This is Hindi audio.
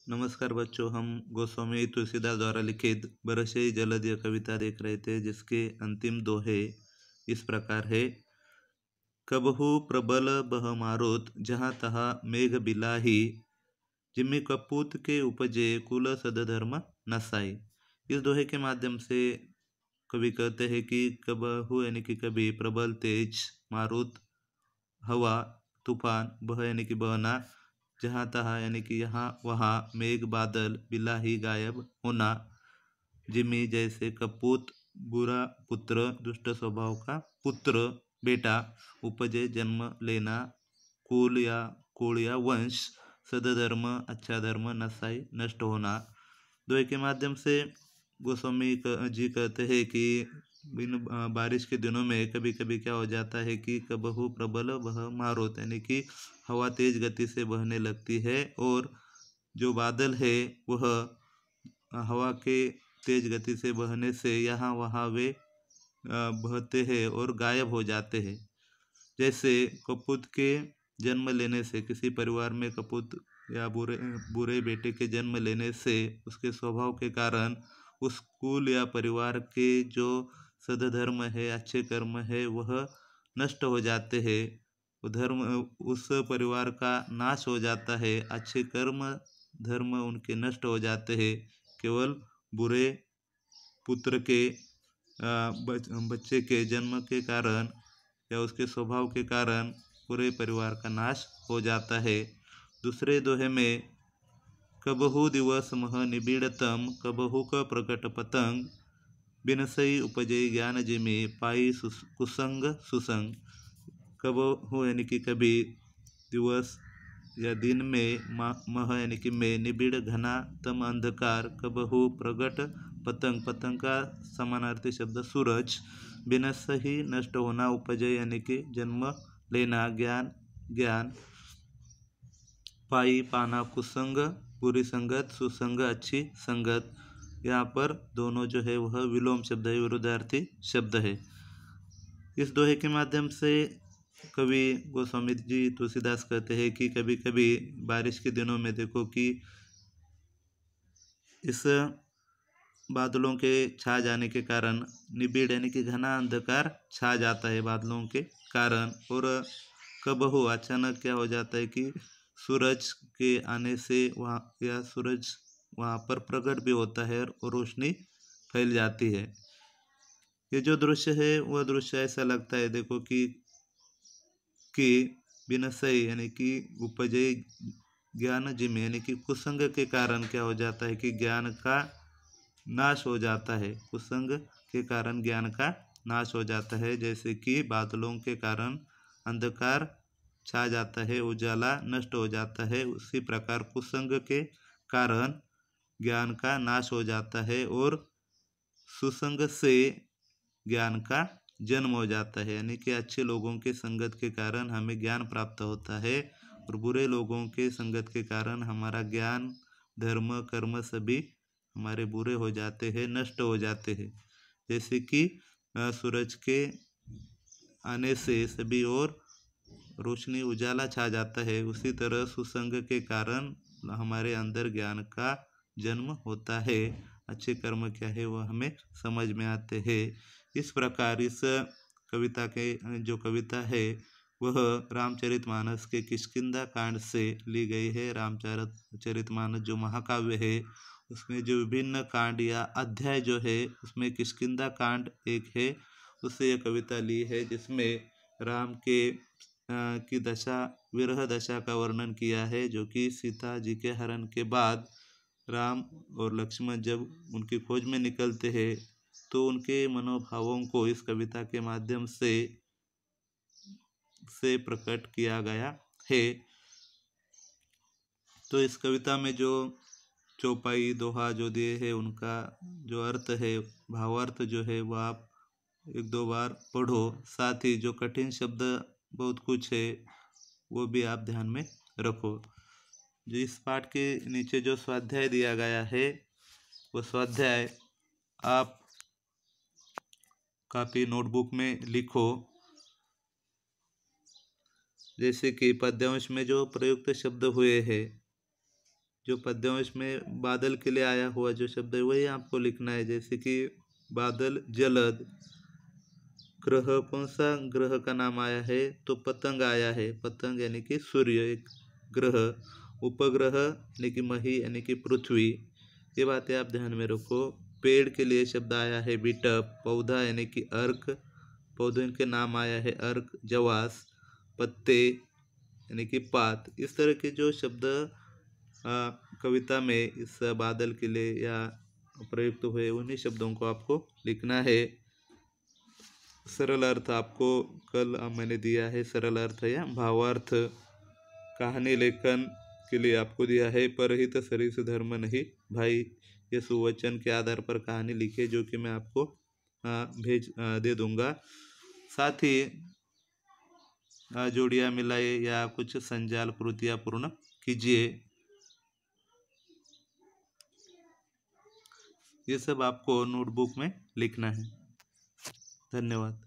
नमस्कार बच्चों, हम गोस्वामी तुलसीदास द्वारा लिखित बरसई जलद यह कविता देख रहे थे, जिसके अंतिम दोहे इस प्रकार है। कबहू प्रबल बह मारुत, जहाँ तहाँ मेघ बिलाही, जिम्मी कपूत के उपजे कुल सदधर्म नसाई। इस दोहे के माध्यम से कवि कहते हैं कि कबहू यानी कि कभी, प्रबल तेज, मारुत हवा, तूफान, बह यानी कि बहना, जहाँ तहाँ यानी कि यहाँ वहाँ, मेघ बादल, बिलाही गायब होना, जिमी जैसे कपूत बुरा पुत्र, दुष्ट स्वभाव का पुत्र बेटा, उपजे जन्म लेना, कुल या वंश, सदधर्म अच्छा धर्म, नसाई नष्ट होना। दोहे के माध्यम से गोस्वामी जी कहते हैं कि बारिश के दिनों में कभी कभी क्या हो जाता है कि कबहू प्रबल वह मारुत, यानी कि हवा तेज गति से बहने लगती है और जो बादल है वह हवा के तेज गति से बहने से यहाँ वहाँ वे बहते हैं और गायब हो जाते हैं। जैसे कपूत के जन्म लेने से, किसी परिवार में कपूत या बुरे बेटे के जन्म लेने से उसके स्वभाव के कारण उस कुल या परिवार के जो सदधर्म है, अच्छे कर्म है, वह नष्ट हो जाते हैं। उस परिवार का नाश हो जाता है, अच्छे कर्म धर्म उनके नष्ट हो जाते हैं। केवल बुरे पुत्र के बच्चे के जन्म के कारण या उसके स्वभाव के कारण पूरे परिवार का नाश हो जाता है। दूसरे दोहे में कबहू दिवस मह निबिड़तम, कबहू क प्रकट पतंग, बिनसई उपजई ज्ञान जिमी, पाई कुसंग सुसंग। कबहू यानी कि कभी, दिवस या दिन में, मह यानी कि में, निबिड़ घना तम अंधकार, कबहू प्रगट पतंग, पतंग का समानार्थी शब्द सूरज, बिनस ही नष्ट होना, उपजय यानी कि जन्म लेना, ज्ञान, पाई पाना, कुसंग बुरी संगत, सुसंग अच्छी संगत। यहाँ पर दोनों जो है वह विलोम शब्द है, विरुद्धार्थी शब्द है। इस दोहे के माध्यम से कवि गोस्वामी जी तुलसीदास कहते हैं कि कभी कभी बारिश के दिनों में देखो कि इस बादलों के छा जाने के कारण, निबिड़ यानी कि घना अंधकार छा जाता है बादलों के कारण, और कबहू अचानक क्या हो जाता है कि सूरज के आने से वहाँ, या सूरज वहाँ पर प्रकट भी होता है और रोशनी फैल जाती है। ये जो दृश्य है वह दृश्य ऐसा लगता है, देखो कि बिनसई यानी कि उपजे ज्ञान जिम, यानी कि कुसंग के कारण क्या हो जाता है कि ज्ञान का नाश हो जाता है। कुसंग के कारण ज्ञान का नाश हो जाता है, जैसे कि बादलों के कारण अंधकार छा जाता है, उजाला नष्ट हो जाता है, उसी प्रकार कुसंग के कारण ज्ञान का नाश हो जाता है और सुसंग से ज्ञान का जन्म हो जाता है। यानी कि अच्छे लोगों के संगत के कारण हमें ज्ञान प्राप्त होता है और बुरे लोगों के संगत के कारण हमारा ज्ञान, धर्म, कर्म सभी हमारे बुरे हो जाते हैं, नष्ट हो जाते हैं। जैसे कि सूरज के आने से सभी और रोशनी उजाला छा जाता है, उसी तरह सुसंग के कारण हमारे अंदर ज्ञान का जन्म होता है। अच्छे कर्म क्या है वह हमें समझ में आते हैं। इस प्रकार इस कविता के जो कविता है वह रामचरितमानस के किष्किंधा कांड से ली गई है। रामचरितमानस जो महाकाव्य है उसमें जो विभिन्न कांड या अध्याय जो है उसमें किष्किंधा कांड एक है, उससे यह कविता ली है, जिसमें राम के की दशा, विरह दशा का वर्णन किया है, जो कि सीता जी के हरण के बाद राम और लक्ष्मण जब उनकी खोज में निकलते हैं तो उनके मनोभावों को इस कविता के माध्यम से प्रकट किया गया है। तो इस कविता में जो चौपाई दोहा जो दिए है उनका जो अर्थ है, भावार्थ जो है वह आप एक दो बार पढ़ो। साथ ही जो कठिन शब्द बहुत कुछ है वो भी आप ध्यान में रखो। जो इस पाठ के नीचे जो स्वाध्याय दिया गया है वो स्वाध्याय आप कापी नोटबुक में लिखो। जैसे कि पद्यांश में जो प्रयुक्त शब्द हुए हैं जो पद्यांश में बादल के लिए आया हुआ जो शब्द है वही आपको लिखना है। जैसे कि बादल, जलद। ग्रह, कौन सा ग्रह का नाम आया है? तो पतंग आया है। पतंग यानी कि सूर्य एक ग्रह। उपग्रह यानी कि मही यानी कि पृथ्वी। ये बातें आप ध्यान में रखो। पेड़ के लिए शब्द आया है बिटप। पौधा यानी कि अर्क, पौधों के नाम आया है अर्क, जवास। पत्ते यानी कि पात। इस तरह के जो शब्द कविता में इस बादल के लिए या प्रयुक्त हुए उन्हीं शब्दों को आपको लिखना है। सरल अर्थ आपको कल मैंने दिया है। सरल अर्थ या भावार्थ। कहानी लेखन के लिए आपको दिया है परहित सरिस धर्म नहीं भाई। ये सुवचन के आधार पर कहानी लिखे जो कि मैं आपको दे दूंगा। साथ ही जोड़ियाँ मिलाए या कुछ संजाल कृतियाँ पूर्ण कीजिए। ये सब आपको नोटबुक में लिखना है। धन्यवाद।